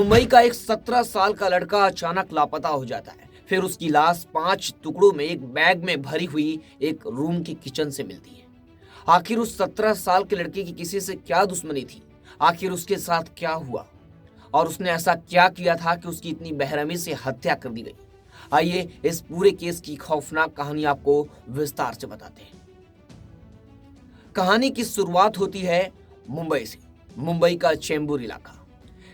मुंबई का एक 17 साल का लड़का अचानक लापता हो जाता है। फिर उसकी लाश 5 टुकड़ों में एक बैग में भरी हुई एक रूम के किचन से मिलती है। आखिर उस 17 साल के लड़के की किसी से क्या दुश्मनी थी? आखिर उसके साथ क्या हुआ और उसने ऐसा क्या किया था कि उसकी इतनी बेरहमी से हत्या कर दी गई? आइए इस पूरे केस की खौफनाक कहानी आपको विस्तार से बताते हैं। कहानी की शुरुआत होती है मुंबई से। मुंबई का चेंबूर इलाका।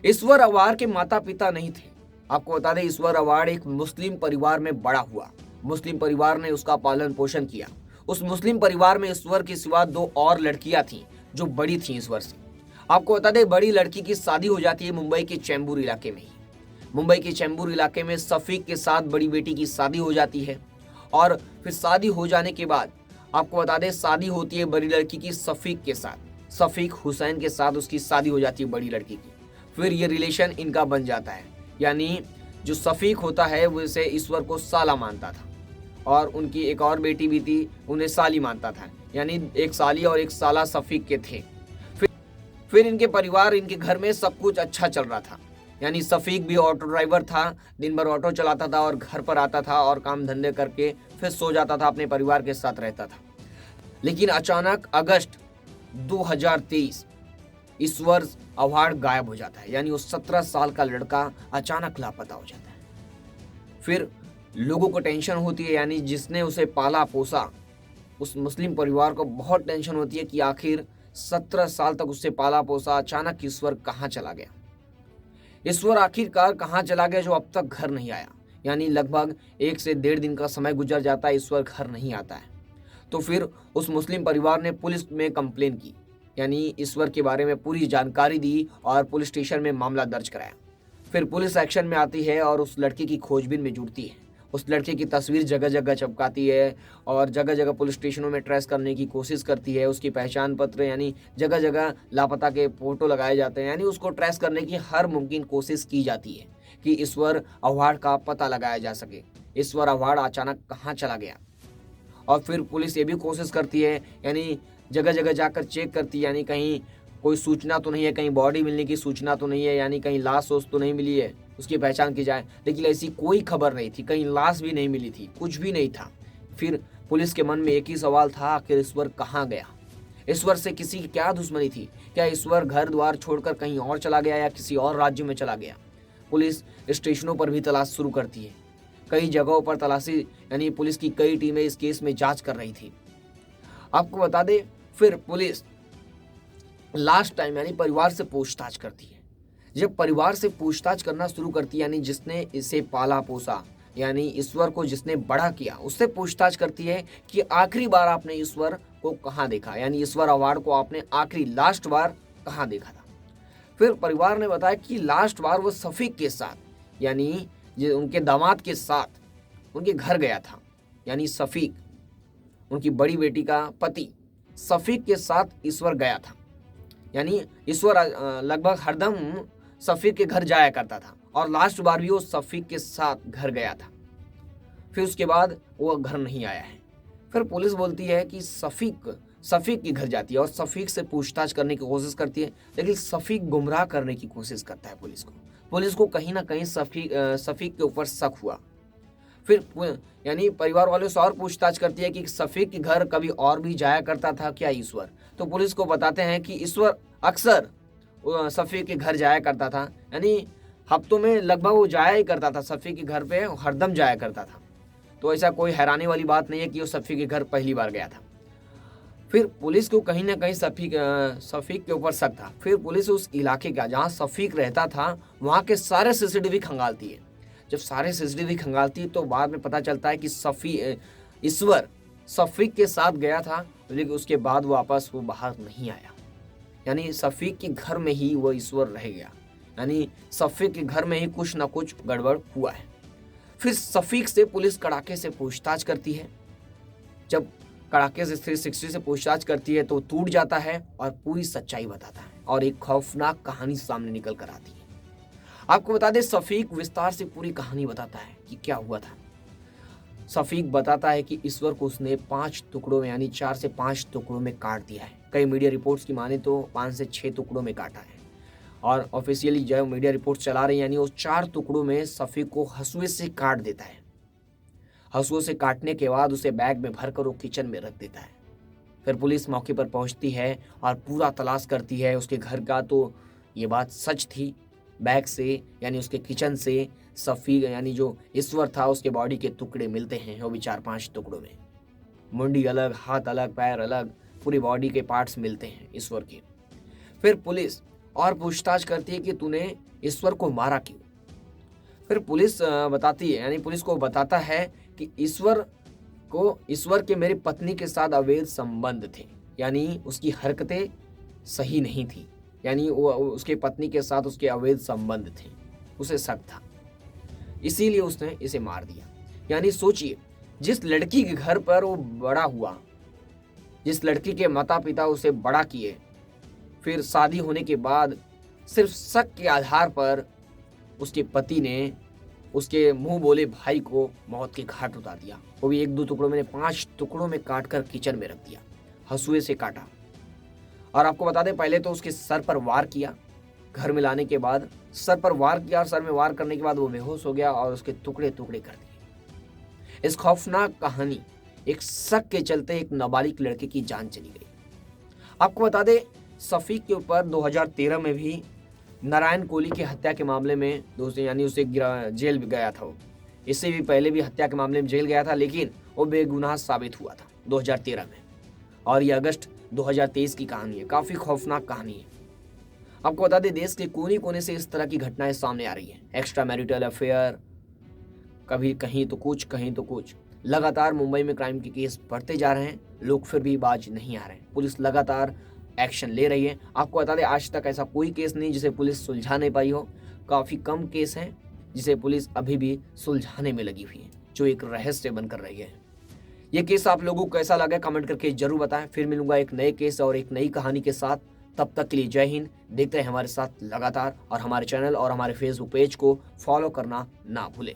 ईश्वर अवार के माता पिता नहीं थे। आपको बता दें, ईश्वर अवार एक मुस्लिम परिवार में बड़ा हुआ। मुस्लिम परिवार ने उसका पालन पोषण किया। उस मुस्लिम परिवार में ईश्वर के सिवा 2 और लड़कियां थीं जो बड़ी थीं ईश्वर से। आपको बता दें, बड़ी लड़की की शादी हो जाती है मुंबई के चेंबूर इलाके में ही। मुंबई के चेंबूर इलाके में शफीक के साथ बड़ी बेटी की शादी हो जाती है। और फिर शादी हो जाने के बाद आपको बता दें, शादी होती है बड़ी लड़की की शफीक के साथ। शफीक हुसैन के साथ उसकी शादी हो जाती है बड़ी लड़की की। फिर ये रिलेशन इनका बन जाता है। यानी जो शफीक होता है वो इसे ईश्वर को साला मानता था और उनकी एक और बेटी भी थी, उन्हें साली मानता था। यानी एक साली और एक साला शफीक के थे। फिर इनके परिवार, इनके घर में सब कुछ अच्छा चल रहा था। यानी शफीक भी ऑटो ड्राइवर था, दिन भर ऑटो चलाता था और घर पर आता था और काम धंधे करके फिर सो जाता था, अपने परिवार के साथ रहता था। लेकिन अचानक अगस्त 2023 ईश्वर अवार गायब हो जाता है। यानी उस 17 साल का लड़का अचानक लापता हो जाता है। फिर लोगों को टेंशन होती है। यानी जिसने उसे पाला पोसा, उस मुस्लिम परिवार को बहुत टेंशन होती है कि आखिर 17 साल तक उससे पाला पोसा अचानक ईश्वर कहाँ चला गया। ईश्वर आखिरकार कहाँ चला गया जो अब तक घर नहीं आया। यानी लगभग 1 से 1.5 दिन का समय गुजर जाता है, ईश्वर घर नहीं आता है। तो फिर उस मुस्लिम परिवार ने पुलिस में कंप्लेन की। यानी ईश्वर के बारे में पूरी जानकारी दी और पुलिस स्टेशन में मामला दर्ज कराया। फिर पुलिस एक्शन में आती है और उस लड़के की खोजबीन में जुड़ती है। उस लड़के की तस्वीर जगह जगह चिपकाती है और जगह जगह पुलिस स्टेशनों में ट्रेस करने की कोशिश करती है। उसकी पहचान पत्र, यानी जगह जगह लापता के फोटो लगाए जाते हैं। यानी उसको ट्रेस करने की हर मुमकिन कोशिश की जाती है कि ईश्वर अवार का पता लगाया जा सके। ईश्वर अवार अचानक कहाँ चला गया। और फिर पुलिस ये भी कोशिश करती है, यानी जगह जगह जाकर चेक करती है, यानी कहीं कोई सूचना तो नहीं है, कहीं बॉडी मिलने की सूचना तो नहीं है, यानी कहीं लाश वोश तो नहीं मिली है, उसकी पहचान की जाए। लेकिन ऐसी कोई खबर नहीं थी, कहीं लाश भी नहीं मिली थी, कुछ भी नहीं था। फिर पुलिस के मन में एक ही सवाल था, आखिर ईश्वर कहाँ गया? ईश्वर से किसी की क्या दुश्मनी थी? क्या ईश्वर घर द्वार छोड़कर कहीं और चला गया या किसी और राज्य में चला गया? पुलिस स्टेशनों पर भी तलाश शुरू करती है। कई जगहों पर तलाशी, यानी पुलिस की कई टीमें इस केस में जांच कर रही थी। आपको बता दें, फिर पुलिस लास्ट टाइम यानी परिवार से पूछताछ करती है। जब परिवार से पूछताछ करना शुरू करती है, यानी जिसने इसे पाला पोसा, यानी ईश्वर को जिसने बड़ा किया, उससे पूछताछ करती है कि आखिरी बार आपने ईश्वर को कहाँ देखा। यानी ईश्वर अवार को आपने आखिरी लास्ट बार कहाँ देखा था? फिर परिवार ने बताया कि लास्ट बार वो शफीक के साथ, यानी उनके दामाद के साथ उनके घर गया था। यानी शफीक, उनकी बड़ी बेटी का पति, शफीक के साथ ईश्वर गया था। यानी ईश्वर लगभग हरदम शफीक के घर जाया करता था और लास्ट बार भी वो शफीक के साथ घर गया था। फिर उसके बाद वो घर नहीं आया है। फिर पुलिस बोलती है कि शफीक के घर जाती है और शफीक से पूछताछ करने की कोशिश करती है, लेकिन शफीक गुमराह करने की कोशिश करता है पुलिस को कहीं ना कहीं शफीक के ऊपर शक हुआ। फिर यानी परिवार वालों से और पूछताछ करती है कि शफीक के घर कभी और भी जाया करता था क्या ईश्वर? तो पुलिस को बताते हैं कि ईश्वर अक्सर शफीक के घर जाया करता था। यानी हफ्तों में लगभग वो जाया ही करता था शफीक के घर पे, हरदम जाया करता था। तो ऐसा कोई हैरानी वाली बात नहीं है कि वो शफीक के घर पहली बार गया था। फिर पुलिस को कहीं ना कहीं शफीक के ऊपर शक था। फिर पुलिस उस इलाके का, जहाँ शफीक रहता था, वहाँ के सारे सीसीटीवी खंगालती है। जब सारे सीसीटीवी खंगालती है तो बाद में पता चलता है कि ईश्वर शफीक के साथ गया था, लेकिन उसके बाद वापस वो बाहर नहीं आया। यानी शफीक के घर में ही वो ईश्वर रह गया। यानी शफीक के घर में ही कुछ ना कुछ गड़बड़ हुआ है। फिर शफीक से पुलिस कड़ाके से पूछताछ करती है। जब कड़ाके से 360 से पूछताछ करती है तो टूट जाता है और पूरी सच्चाई बताता है और एक खौफनाक कहानी सामने निकल कर आती है। आपको बता दें, शफीक विस्तार से पूरी कहानी बताता है कि क्या हुआ था। शफीक बताता है कि ईश्वर को उसने 5 टुकड़ों में, यानी 4 से 5 टुकड़ों में काट दिया है। कई मीडिया रिपोर्ट्स की माने तो 5 से 6 टुकड़ों में काटा है और ऑफिशियली जो मीडिया रिपोर्ट चला रही है, यानी वो 4 टुकड़ों में सफ़ी को हंसुए से काट देता है। हंसुओं से काटने के बाद उसे बैग में भरकर वो किचन में रख देता है। फिर पुलिस मौके पर पहुंचती है और पूरा तलाश करती है उसके घर का। तो ये बात सच थी, बैग से यानी उसके किचन से सफ़ी यानी जो ईश्वर था उसके बॉडी के टुकड़े मिलते हैं, वो भी 4-5 टुकड़ों में। मुंडी अलग, हाथ अलग, पैर अलग, पूरी बॉडी के पार्ट्स मिलते हैं ईश्वर के। फिर पुलिस और पूछताछ करती है कि तूने ईश्वर को मारा क्यों। फिर पुलिस बताती है, यानी पुलिस को बताता है कि ईश्वर के मेरी पत्नी के साथ अवैध संबंध थे, यानी उसकी हरकतें सही नहीं थी, यानी वो उसके पत्नी के साथ उसके अवैध संबंध थे, उसे शक था, इसीलिए उसने इसे मार दिया। यानी सोचिए, जिस लड़की के घर पर वो बड़ा हुआ, जिस लड़की के माता पिता उसे बड़ा किए, फिर शादी होने के बाद सिर्फ शक के आधार पर उसके पति ने उसके मुंह बोले भाई को मौत के घाट उतार दिया। वो भी 1-2 टुकड़ों में, 5 टुकड़ों में काटकर किचन में रख दिया, हंसुए से काटा। और आपको बता दें, पहले तो उसके सर पर वार किया, घर में लाने के बाद सर पर वार किया, और सर में वार करने के बाद वो बेहोश हो गया और उसके टुकड़े टुकड़े कर दिए। इस खौफनाक कहानी, एक शक के चलते एक नाबालिग लड़के की जान चली गई। आपको बता दें, सफ़ी के ऊपर 2013 में भी नारायण कोली की हत्या के मामले में यानी उसे जेल गया था। वो इससे भी पहले भी हत्या के मामले में जेल गया था, लेकिन वो बेगुनाह साबित हुआ था 2013 में। और ये अगस्त 2023 की कहानी है, काफ़ी खौफनाक कहानी है। आपको बता दें, देश के कोने कोने से इस तरह की घटनाएं सामने आ रही हैं। एक्स्ट्रा मैरिटल अफेयर, कभी कहीं तो कुछ, कहीं तो कुछ। लगातार मुंबई में क्राइम के केस बढ़ते जा रहे हैं, लोग फिर भी बाज नहीं आ रहे हैं। पुलिस लगातार एक्शन ले रही है। आपको बता दें, आज तक ऐसा कोई केस नहीं जिसे पुलिस सुलझा नहीं पाई हो। काफ़ी कम केस हैं जिसे पुलिस अभी भी सुलझाने में लगी हुई है, जो एक रहस्य बनकर रही है। ये केस आप लोगों को कैसा लगा कमेंट करके जरूर बताएं। फिर मिलूंगा एक नए केस और एक नई कहानी के साथ। तब तक के लिए जय हिंद। देखते हैं हमारे साथ लगातार, और हमारे चैनल और हमारे फेसबुक पेज को फॉलो करना ना भूलें।